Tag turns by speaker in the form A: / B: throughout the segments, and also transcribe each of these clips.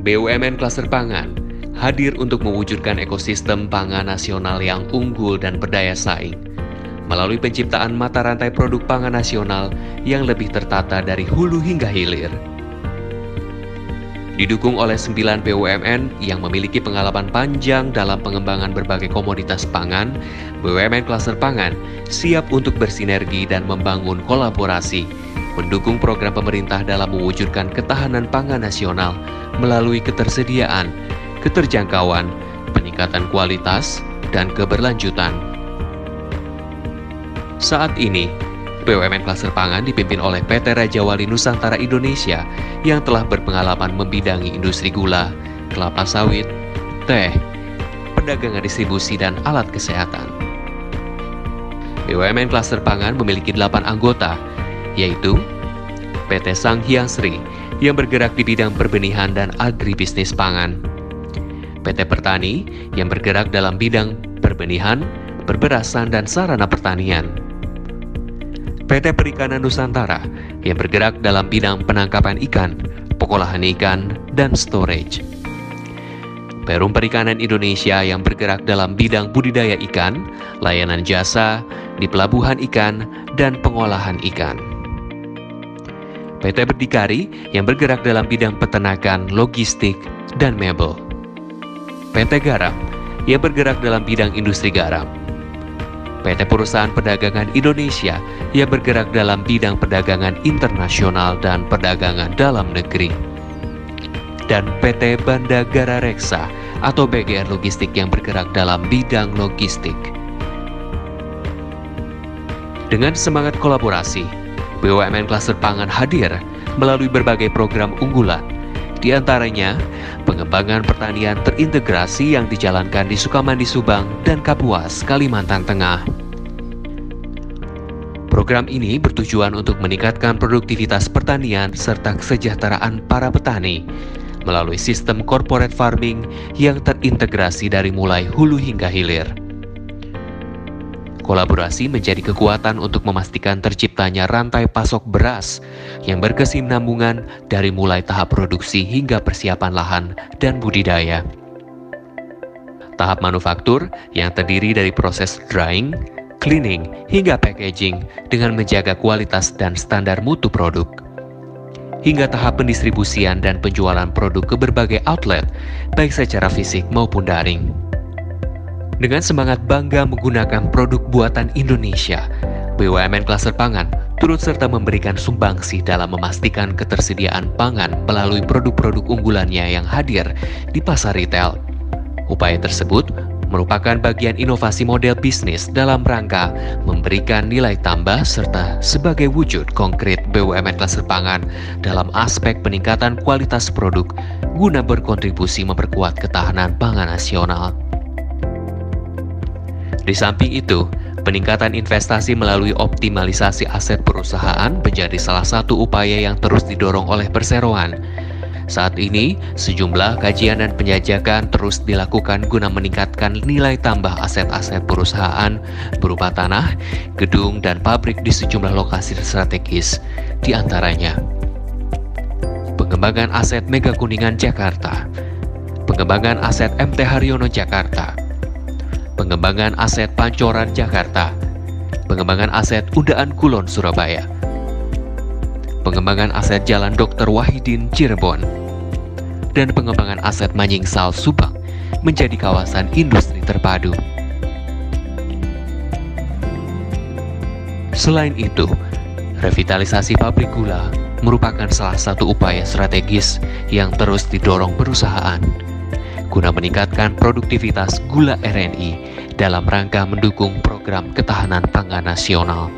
A: BUMN Klaster Pangan hadir untuk mewujudkan ekosistem pangan nasional yang unggul dan berdaya saing melalui penciptaan mata rantai produk pangan nasional yang lebih tertata dari hulu hingga hilir. Didukung oleh 9 BUMN yang memiliki pengalaman panjang dalam pengembangan berbagai komoditas pangan, BUMN Klaster Pangan siap untuk bersinergi dan membangun kolaborasi, mendukung program pemerintah dalam mewujudkan ketahanan pangan nasional melalui ketersediaan, keterjangkauan, peningkatan kualitas, dan keberlanjutan. Saat ini, BUMN Klaster Pangan dipimpin oleh PT Raja Wali Nusantara Indonesia yang telah berpengalaman membidangi industri gula, kelapa sawit, teh, perdagangan distribusi, dan alat kesehatan. BUMN Klaster Pangan memiliki 8 anggota, yaitu PT Sanghyang Sri yang bergerak di bidang perbenihan dan agribisnis pangan, PT Pertani yang bergerak dalam bidang perbenihan, perberasan, dan sarana pertanian, PT Perikanan Nusantara yang bergerak dalam bidang penangkapan ikan, pengolahan ikan, dan storage, Perum Perikanan Indonesia yang bergerak dalam bidang budidaya ikan, layanan jasa di pelabuhan ikan, dan pengolahan ikan, PT Berdikari yang bergerak dalam bidang peternakan, logistik, dan mebel, PT Garam yang bergerak dalam bidang industri garam, PT Perusahaan Perdagangan Indonesia yang bergerak dalam bidang perdagangan internasional dan perdagangan dalam negeri, dan PT Bandagara Reksa atau BGR Logistik yang bergerak dalam bidang logistik. Dengan semangat kolaborasi, BUMN Klaster Pangan hadir melalui berbagai program unggulan, di antaranya pengembangan pertanian terintegrasi yang dijalankan di Sukamandi, Subang, dan Kapuas, Kalimantan Tengah. Program ini bertujuan untuk meningkatkan produktivitas pertanian serta kesejahteraan para petani melalui sistem corporate farming yang terintegrasi dari mulai hulu hingga hilir. Kolaborasi menjadi kekuatan untuk memastikan terciptanya rantai pasok beras yang berkesinambungan dari mulai tahap produksi hingga persiapan lahan dan budidaya. Tahap manufaktur yang terdiri dari proses drying, cleaning, hingga packaging dengan menjaga kualitas dan standar mutu produk. Hingga tahap pendistribusian dan penjualan produk ke berbagai outlet, baik secara fisik maupun daring. Dengan semangat bangga menggunakan produk buatan Indonesia, BUMN Klaster Pangan turut serta memberikan sumbangsi dalam memastikan ketersediaan pangan melalui produk-produk unggulannya yang hadir di pasar retail. Upaya tersebut merupakan bagian inovasi model bisnis dalam rangka memberikan nilai tambah serta sebagai wujud konkret BUMN Klaster Pangan dalam aspek peningkatan kualitas produk guna berkontribusi memperkuat ketahanan pangan nasional. Di samping itu, peningkatan investasi melalui optimalisasi aset perusahaan menjadi salah satu upaya yang terus didorong oleh perseroan. Saat ini, sejumlah kajian dan penjajakan terus dilakukan guna meningkatkan nilai tambah aset-aset perusahaan berupa tanah, gedung, dan pabrik di sejumlah lokasi strategis, di antaranya pengembangan aset Mega Kuningan Jakarta, pengembangan aset MT Haryono Jakarta, pengembangan aset Pancoran Jakarta, pengembangan aset Undaan Kulon Surabaya, pengembangan aset Jalan Dr. Wahidin Cirebon, dan pengembangan aset Manyingsal Subang menjadi kawasan industri terpadu. Selain itu, revitalisasi pabrik gula merupakan salah satu upaya strategis yang terus didorong perusahaan guna meningkatkan produktivitas gula RNI dalam rangka mendukung program ketahanan pangan nasional.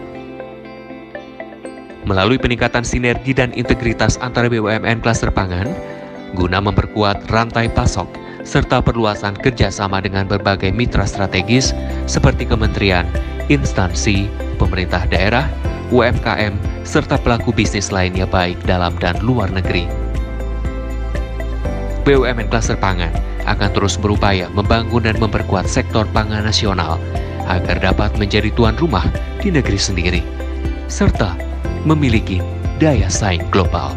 A: Melalui peningkatan sinergi dan integritas antara BUMN Klaster Pangan, guna memperkuat rantai pasok, serta perluasan kerjasama dengan berbagai mitra strategis seperti kementerian, instansi, pemerintah daerah, UMKM, serta pelaku bisnis lainnya baik dalam dan luar negeri. BUMN Klaster Pangan akan terus berupaya membangun dan memperkuat sektor pangan nasional agar dapat menjadi tuan rumah di negeri sendiri, serta memiliki daya saing global.